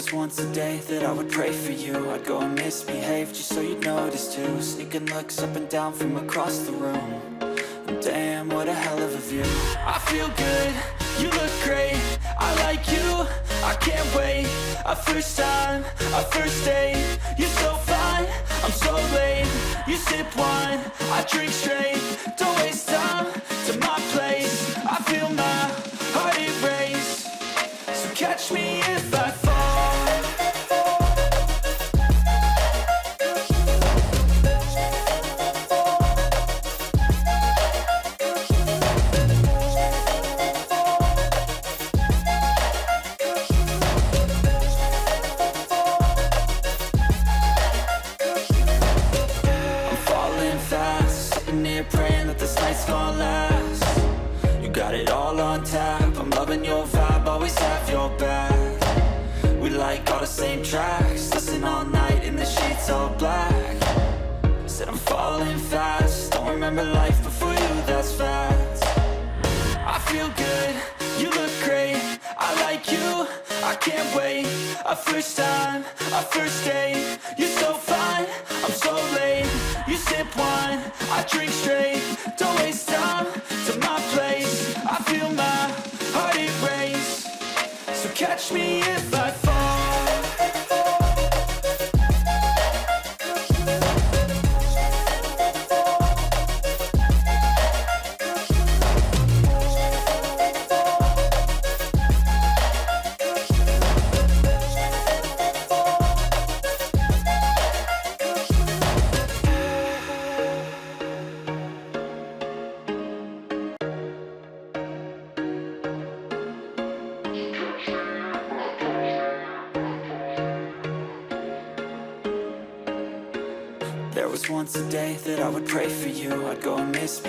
was once a day that I would pray for you. I'd go and misbehave just so you'd notice too. Sneaking looks up and down from across the room. And damn, what a hell of a view. I feel good, you look great, I like you, I can't wait. A first time, a first date, you're so fine, I'm so late. You sip wine, I drink straight, don't waste time to my place. I feel my heart erase, so catch me if I fall. Praying that this night's gonna last. You got it all on tap, I'm loving your vibe, always have your back. We like all the same tracks, listen all night in the sheets all black. Said I'm falling fast, don't remember life before you, that's fact. I feel good, you look great, I like you, I can't wait. A first time, a first date, you're so fine, I'm so late. You sip wine, I drink straight, don't waste time to my place. I feel my heart erase, so catch me if I fall. There was once a day that I would pray for you. I'd go and miss